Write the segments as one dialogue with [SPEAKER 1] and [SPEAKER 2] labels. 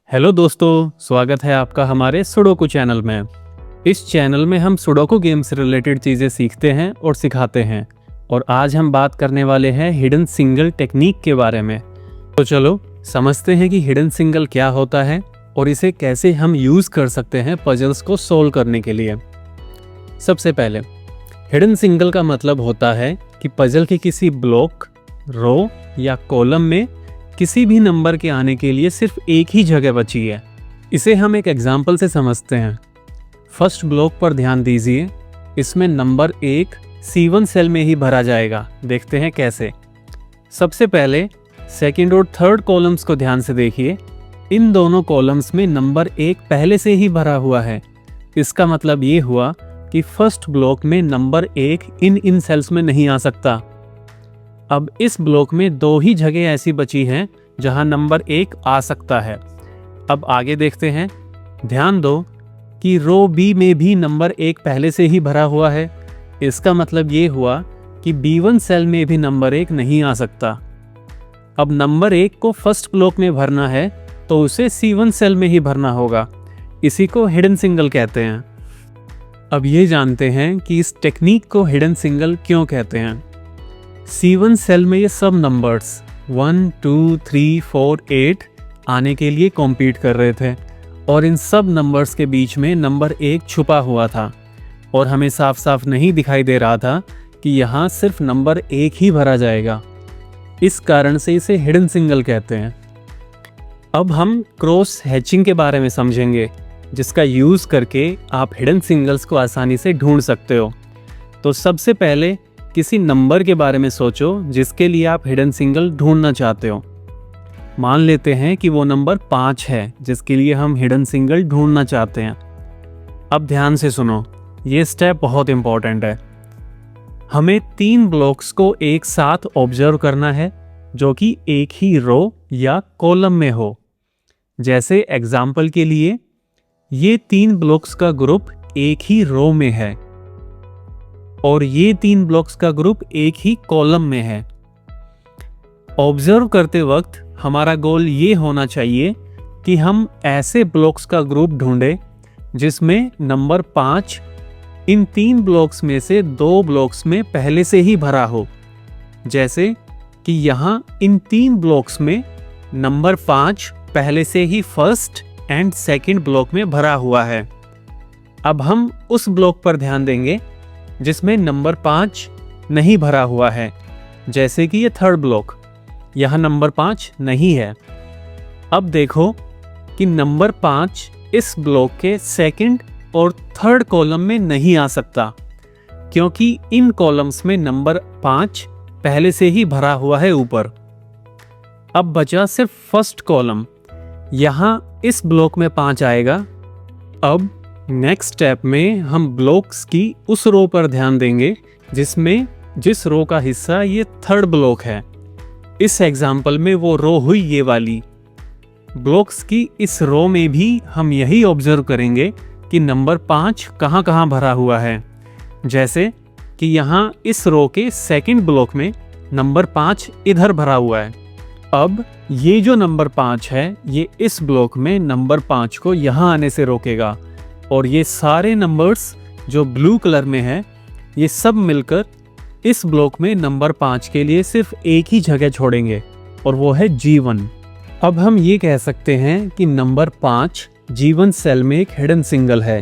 [SPEAKER 1] Hello दोस्तों, स्वागत है आपका हमारे सुडोकू चैनल में। इस चैनल में हम सुडोकू गेम से रिलेटेड चीज़ें सीखते हैं और सिखाते हैं। और आज हम बात करने वाले हैं हिडन सिंगल टेक्निक के बारे में। तो चलो समझते हैं कि हिडन सिंगल क्या होता है और इसे कैसे हम यूज़ कर सकते हैं पजल्स को सोल्व करने के लिए। सबसे पहले हिडन सिंगल का मतलब होता है कि पजल के किसी ब्लॉक, रो या कॉलम में किसी भी नंबर के आने के लिए सिर्फ एक ही जगह बची है। इसे हम एक एग्जाम्पल से समझते हैं। फर्स्ट ब्लॉक पर ध्यान दीजिए, इसमें नंबर 1 C1 सेल में ही भरा जाएगा। देखते हैं कैसे। सबसे पहले सेकंड और थर्ड कॉलम्स को ध्यान से देखिए। इन दोनों कॉलम्स में नंबर 1 पहले से ही भरा हुआ है। इसका मतलब ये हुआ कि फर्स्ट ब्लॉक में नंबर 1 इन सेल्स में नहीं आ सकता। अब इस ब्लॉक में 2 ही जगह ऐसी बची हैं जहां नंबर 1 आ सकता है। अब आगे देखते हैं। ध्यान दो कि रो बी में भी नंबर 1 पहले से ही भरा हुआ है। इसका मतलब ये हुआ कि B1 सेल में भी नंबर 1 नहीं आ सकता। अब नंबर 1 को फर्स्ट ब्लॉक में भरना है तो उसे C1 सेल में ही भरना होगा। इसी को हिडन सिंगल कहते हैं। अब ये जानते हैं कि इस टेक्निक को हिडन सिंगल क्यों कहते हैं। C1 सेल में ये सब नंबर्स 1, 2, 3, 4, 8 आने के लिए कॉम्पीट कर रहे थे और इन सब नंबर्स के बीच में नंबर 1 छुपा हुआ था और हमें साफ साफ नहीं दिखाई दे रहा था कि यहाँ सिर्फ नंबर 1 ही भरा जाएगा। इस कारण से इसे हिडन सिंगल कहते हैं। अब हम क्रॉस हैचिंग के बारे में समझेंगे, जिसका यूज़ करके आप हिडन सिंगल्स को आसानी से ढूंढ सकते हो। तो सबसे पहले किसी नंबर के बारे में सोचो जिसके लिए आप हिडन सिंगल ढूंढना चाहते हो। मान लेते हैं कि वो नंबर 5 है जिसके लिए हम हिडन सिंगल ढूंढना चाहते हैं। अब ध्यान से सुनो, ये स्टेप बहुत इंपॉर्टेंट है। हमें 3 ब्लॉक्स को एक साथ ऑब्जर्व करना है जो कि एक ही रो या कॉलम में हो। जैसे एग्जाम्पल के लिए ये 3 ब्लॉक्स का ग्रुप एक ही रो में है और ये 3 ब्लॉक्स का ग्रुप एक ही कॉलम में है। ऑब्जर्व करते वक्त हमारा गोल ये होना चाहिए कि हम ऐसे ब्लॉक्स का ग्रुप ढूंढें जिसमें नंबर 5 इन 3 ब्लॉक्स में से 2 ब्लॉक्स में पहले से ही भरा हो। जैसे कि यहाँ इन 3 ब्लॉक्स में नंबर 5 पहले से ही फर्स्ट एंड सेकंड ब्लॉक में भरा हुआ है। अब हम उस ब्लॉक पर ध्यान देंगे जिसमें नंबर 5 नहीं भरा हुआ है। जैसे कि ये थर्ड ब्लॉक, यहाँ नंबर 5 नहीं है। अब देखो कि नंबर 5 इस ब्लॉक के सेकंड और थर्ड कॉलम में नहीं आ सकता क्योंकि इन कॉलम्स में नंबर 5 पहले से ही भरा हुआ है ऊपर। अब बचा सिर्फ फर्स्ट कॉलम, यहाँ इस ब्लॉक में 5 आएगा। अब नेक्स्ट स्टेप में हम ब्लॉक्स की उस रो पर ध्यान देंगे जिस रो का हिस्सा ये थर्ड ब्लॉक है। इस एग्जाम्पल में वो रो हुई ये वाली। ब्लॉक्स की इस रो में भी हम यही ऑब्जर्व करेंगे कि नंबर 5 कहाँ कहाँ भरा हुआ है। जैसे कि यहाँ इस रो के सेकंड ब्लॉक में नंबर 5 इधर भरा हुआ है। अब ये जो नंबर 5 है ये इस ब्लॉक में नंबर 5 को यहाँ आने से रोकेगा और ये सारे नंबर्स जो ब्लू कलर में है ये सब मिलकर इस ब्लॉक में नंबर 5 के लिए सिर्फ एक ही जगह छोड़ेंगे और वो है G1। अब हम ये कह सकते हैं कि नंबर 5 G1 सेल में एक हिडन सिंगल है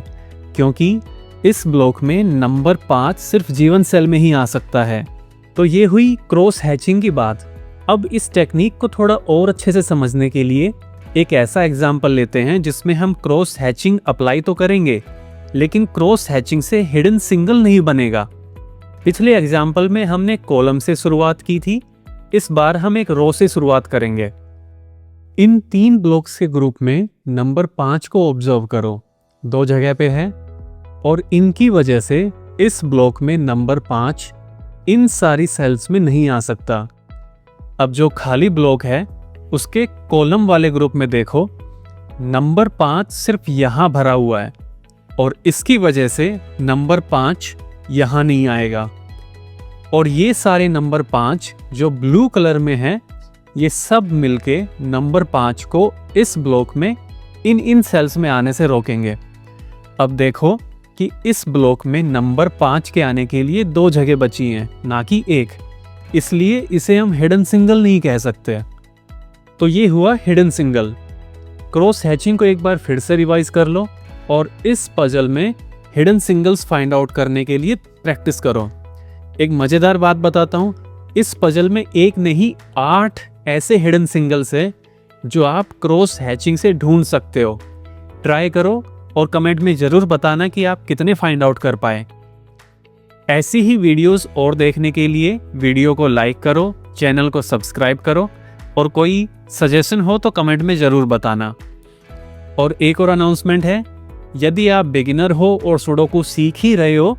[SPEAKER 1] क्योंकि इस ब्लॉक में नंबर 5 सिर्फ G1 सेल में ही आ सकता है। तो ये हुई क्रॉस हैचिंग की बात। अब इस टेक्निक को थोड़ा और अच्छे से समझने के लिए एक ऐसा एग्जाम्पल लेते हैं जिसमें हम क्रॉस हैचिंग अप्लाई तो करेंगे लेकिन क्रॉस हैचिंग से हिडन सिंगल नहीं बनेगा। पिछले एग्जाम्पल में हमने कॉलम से शुरुआत की थी, इस बार हम एक रो से शुरुआत करेंगे। इन 3 ब्लॉक्स के ग्रुप में नंबर 5 को ऑब्जर्व करो, 2 जगह पे है और इनकी वजह से इस ब्लॉक में नंबर 5 इन सारी सेल्स में नहीं आ सकता। अब जो खाली ब्लॉक है उसके कॉलम वाले ग्रुप में देखो, नंबर 5 सिर्फ यहाँ भरा हुआ है और इसकी वजह से नंबर 5 यहाँ नहीं आएगा। और ये सारे नंबर 5 जो ब्लू कलर में हैं ये सब मिलके नंबर 5 को इस ब्लॉक में इन सेल्स में आने से रोकेंगे। अब देखो कि इस ब्लॉक में नंबर 5 के आने के लिए 2 जगह बची हैं, ना कि 1, इसलिए इसे हम हिडन सिंगल नहीं कह सकते। तो ये हुआ हिडन सिंगल। क्रॉस हैचिंग को एक बार फिर से रिवाइज कर लो और इस पजल में हिडन सिंगल्स फाइंड आउट करने के लिए प्रैक्टिस करो। एक मजेदार बात बताता हूँ, इस पजल में एक नहीं 8 ऐसे हिडन सिंगल्स है जो आप क्रॉस हैचिंग से ढूंढ सकते हो। ट्राई करो और कमेंट में जरूर बताना कि आप कितने फाइंड आउट कर पाए। ऐसी ही वीडियोस और देखने के लिए वीडियो को लाइक करो, चैनल को सब्सक्राइब करो और कोई सजेशन हो तो कमेंट में ज़रूर बताना। और एक और अनाउंसमेंट है, यदि आप बिगिनर हो और सुडोकू सीख ही रहे हो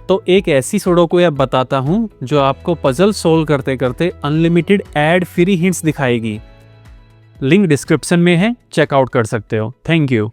[SPEAKER 1] तो एक ऐसी सुडोकू ऐप बताता हूँ जो आपको पजल सोल्व करते करते अनलिमिटेड एड फ्री हिंट्स दिखाएगी। लिंक डिस्क्रिप्शन में है, चेकआउट कर सकते हो। Thank you.